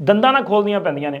ਦੰਦਾਂ ਨਾਲ ਖੋਲਦੀਆਂ ਪੈਂਦੀਆਂ ਨੇ।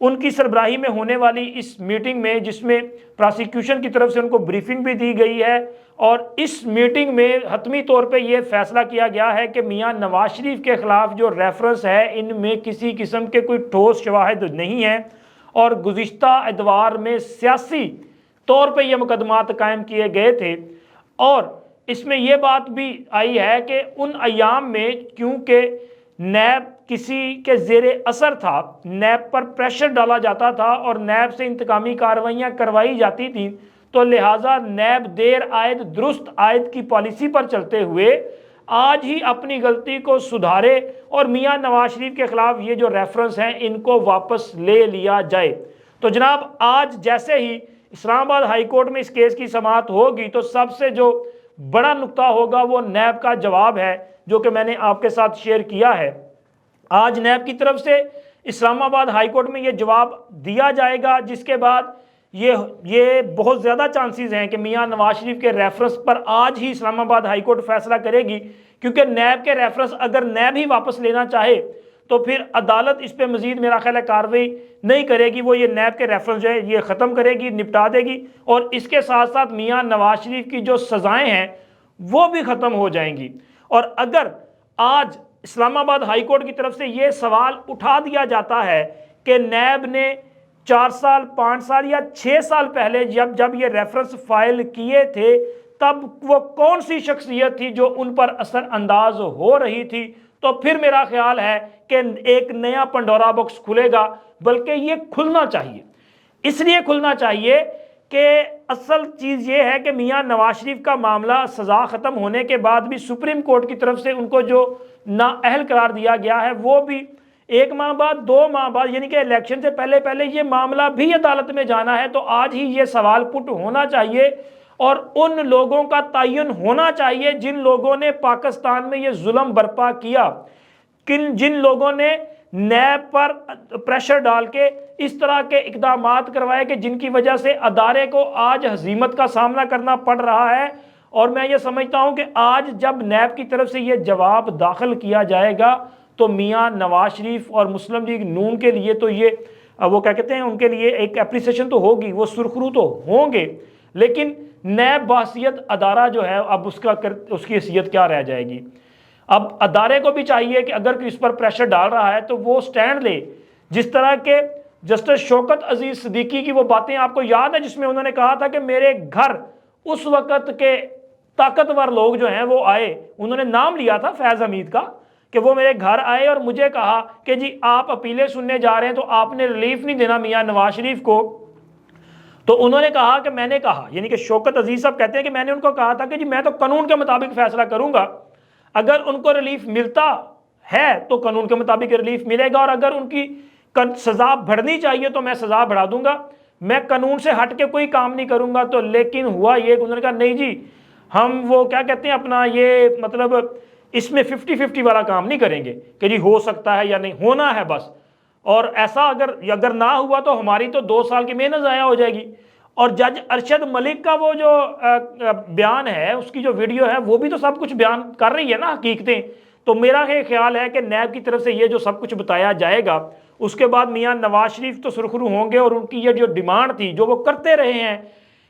ان کی سربراہی میں ہونے والی اس میٹنگ میں، جس میں پراسیکیوشن کی طرف سے ان کو بریفنگ بھی دی گئی ہے، اور اس میٹنگ میں حتمی طور پہ یہ فیصلہ کیا گیا ہے کہ میاں نواز شریف کے خلاف جو ریفرنس ہے ان میں کسی قسم کے کوئی ٹھوس شواہد نہیں ہیں، اور گزشتہ ادوار میں سیاسی طور پہ یہ مقدمات قائم کیے گئے تھے۔ اور اس میں یہ بات بھی آئی ہے کہ ان ایام میں کیونکہ نیب کسی کے زیر اثر تھا، نیب پر پریشر ڈالا جاتا تھا اور نیب سے انتقامی کارروائیاں کروائی جاتی تھیں، تو لہٰذا نیب دیر آید درست آید کی پالیسی پر چلتے ہوئے آج ہی اپنی غلطی کو سدھارے اور میاں نواز شریف کے خلاف یہ جو ریفرنس ہیں ان کو واپس لے لیا جائے۔ تو جناب آج جیسے ہی اسلام آباد ہائی کورٹ میں اس کیس کی سماعت ہوگی تو سب سے جو بڑا نقطہ ہوگا وہ نیب کا جواب ہے، جو کہ میں نے آپ کے ساتھ شیئر کیا ہے۔ آج نیب کی طرف سے اسلام آباد ہائی کورٹ میں یہ جواب دیا جائے گا، جس کے بعد یہ بہت زیادہ چانسز ہیں کہ میاں نواز شریف کے ریفرنس پر آج ہی اسلام آباد ہائی کورٹ فیصلہ کرے گی، کیونکہ نیب کے ریفرنس اگر نیب ہی واپس لینا چاہے تو پھر عدالت اس پہ مزید میرا خیال ہے کارروائی نہیں کرے گی، وہ یہ نیب کے ریفرنس جو ہے یہ ختم کرے گی، نپٹا دے گی، اور اس کے ساتھ ساتھ میاں نواز شریف کی جو سزائیں ہیں وہ بھی ختم ہو جائیں گی۔ اور اگر آج اسلام آباد ہائی کورٹ کی طرف سے یہ سوال اٹھا دیا جاتا ہے کہ نیب نے 4 سال 5 سال یا 6 سال پہلے جب یہ ریفرنس فائل کیے تھے تب وہ کون سی شخصیت تھی جو ان پر اثر انداز ہو رہی تھی، تو پھر میرا خیال ہے کہ ایک نیا پنڈورا باکس کھلے گا، بلکہ یہ کھلنا چاہیے۔ اس لیے کھلنا چاہیے کہ اصل چیز یہ ہے کہ میاں نواز شریف کا معاملہ سزا ختم ہونے کے بعد بھی سپریم کورٹ کی طرف سے ان کو جو نااہل قرار دیا گیا ہے، وہ بھی 1 ماہ بعد 2 ماہ بعد یعنی کہ الیکشن سے پہلے یہ معاملہ بھی عدالت میں جانا ہے۔ تو آج ہی یہ سوال پٹ ہونا چاہیے اور ان لوگوں کا تعین ہونا چاہیے جن لوگوں نے پاکستان میں یہ ظلم برپا کیا، جن لوگوں نے نیب پر پریشر ڈال کے اس طرح کے اقدامات کروائے کہ جن کی وجہ سے ادارے کو آج ہزیمت کا سامنا کرنا پڑ رہا ہے۔ اور میں یہ سمجھتا ہوں کہ آج جب نیب کی طرف سے یہ جواب داخل کیا جائے گا تو میاں نواز شریف اور مسلم لیگ نون کے لیے تو یہ وہ کیا کہتے ہیں ان کے لیے ایک اپریسیشن تو ہوگی، وہ سرخرو تو ہوں گے، لیکن نیب بحیثیت ادارہ جو ہے اب اس کی حیثیت کیا رہ جائے گی۔ اب ادارے کو بھی چاہیے کہ اگر اس پر پریشر ڈال رہا ہے تو وہ سٹینڈ لے، جس طرح کے جسٹس شوکت عزیز صدیقی کی وہ باتیں آپ کو یاد ہے جس میں انہوں نے کہا تھا کہ میرے گھر اس وقت کے طاقتور لوگ جو ہیں وہ آئے، انہوں نے نام لیا تھا فیض حمید کا، کہ وہ میرے گھر آئے اور مجھے کہا کہ جی آپ اپیلیں سننے جا رہے ہیں تو آپ نے ریلیف نہیں دینا میاں نواز شریف کو۔ تو انہوں نے کہا کہ میں نے کہا، یعنی کہ شوکت عزیز صاحب کہتے ہیں کہ میں نے ان کو کہا تھا کہ جی میں تو قانون کے مطابق فیصلہ کروں گا، اگر ان کو ریلیف ملتا ہے تو قانون کے مطابق ریلیف ملے گا، اور اگر ان کی سزا بڑھنی چاہیے تو میں سزا بڑھا دوں گا، میں قانون سے ہٹ کے کوئی کام نہیں کروں گا۔ تو لیکن ہوا یہ کہ انہوں نے کہا نہیں جی ہم وہ کیا کہتے ہیں اپنا یہ مطلب اس میں 50-50 والا کام نہیں کریں گے کہ جی ہو سکتا ہے یا نہیں، ہونا ہے بس، اور ایسا اگر نہ ہوا تو ہماری تو 2 سال کی محنت ضائع ہو جائے گی۔ اور جج ارشد ملک کا وہ جو بیان ہے، اس کی جو ویڈیو ہے وہ بھی تو سب کچھ بیان کر رہی ہے نا حقیقتیں۔ تو میرا یہ خیال ہے کہ نیب کی طرف سے یہ جو سب کچھ بتایا جائے گا، اس کے بعد میاں نواز شریف تو سرخرو ہوں گے، اور ان کی یہ جو ڈیمانڈ تھی جو وہ کرتے رہے ہیں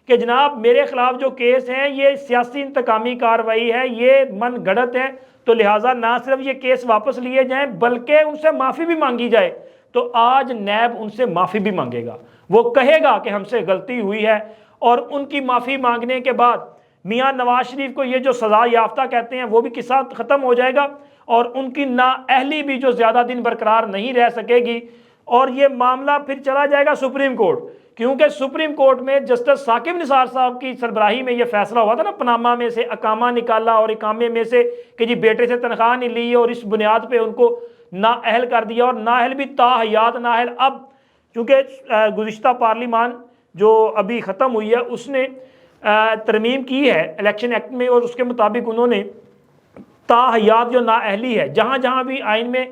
کہ جناب میرے خلاف جو کیس ہیں یہ سیاسی انتقامی کارروائی ہے، یہ من گھڑت ہے، تو لہٰذا نہ صرف یہ کیس واپس لیے جائیں بلکہ ان سے معافی بھی مانگی جائے۔ تو آج نیب ان سے معافی بھی مانگے گا، وہ کہے گا کہ ہم سے غلطی ہوئی ہے، اور ان کی معافی مانگنے کے بعد میاں نواز شریف کو یہ جو سزا یافتہ کہتے ہیں وہ بھی قصہ ختم ہو جائے گا، اور ان کی نااہلی بھی جو زیادہ دن برقرار نہیں رہ سکے گی، اور یہ معاملہ پھر چلا جائے گا سپریم کورٹ، کیونکہ سپریم کورٹ میں جسٹس ثاقب نثار صاحب کی سربراہی میں یہ فیصلہ ہوا تھا نا، پاناما میں سے اقامہ نکالا اور اقامے میں سے کہ جی بیٹے سے تنخواہ نہیں لی، اور اس بنیاد پہ ان کو نااہل کر دیا، اور نااہل بھی تا حیات نااہل۔ اب چونکہ گزشتہ پارلیمان جو ابھی ختم ہوئی ہے اس نے ترمیم کی ہے الیکشن ایکٹ میں، اور اس کے مطابق انہوں نے تا حیات جو نااہلی ہے، جہاں جہاں بھی آئین میں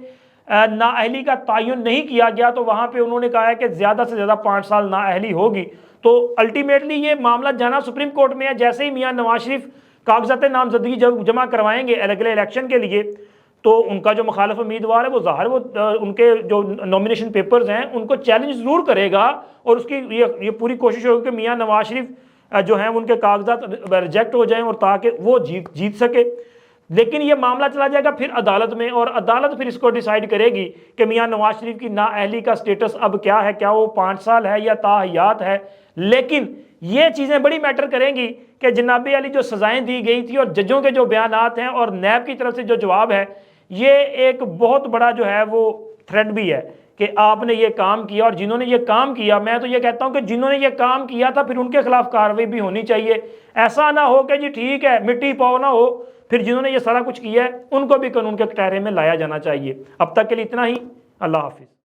نااہلی کا تعین نہیں کیا گیا تو وہاں پہ انہوں نے کہا ہے کہ زیادہ سے زیادہ 5 سال نااہلی ہوگی۔ تو الٹیمیٹلی یہ معاملہ جانا سپریم کورٹ میں ہے۔ جیسے ہی میاں نواز شریف کاغذات نامزدگی جمع کروائیں گے اگلے الیکشن کے لیے، تو ان کا جو مخالف امیدوار ہے وہ ظاہر وہ ان کے جو نامینیشن پیپرز ہیں ان کو چیلنج ضرور کرے گا، اور اس کی یہ پوری کوشش ہوگی کہ میاں نواز شریف جو ہیں ان کے کاغذات ریجیکٹ ہو جائیں اور تاکہ وہ جیت سکے۔ لیکن یہ معاملہ چلا جائے گا پھر عدالت میں، اور عدالت پھر اس کو ڈیسائیڈ کرے گی کہ میاں نواز شریف کی نااہلی کا سٹیٹس اب کیا ہے، کیا وہ 5 سال ہے یا تاحیات ہے۔ لیکن یہ چیزیں بڑی میٹر کریں گی کہ جناب علی جو سزائیں دی گئی تھی اور ججوں کے جو بیانات ہیں اور نیب کی طرف سے جو جواب ہے، یہ ایک بہت بڑا جو ہے وہ تھریٹ بھی ہے کہ آپ نے یہ کام کیا، اور جنہوں نے یہ کام کیا، میں تو یہ کہتا ہوں کہ جنہوں نے یہ کام کیا تھا پھر ان کے خلاف کارروائی بھی ہونی چاہیے۔ ایسا نہ ہو کہ جی ٹھیک ہے مٹی پاؤ نہ ہو، پھر جنہوں نے یہ سارا کچھ کیا ہے ان کو بھی قانون کے کٹہرے میں لایا جانا چاہیے۔ اب تک کے لیے اتنا ہی، اللہ حافظ۔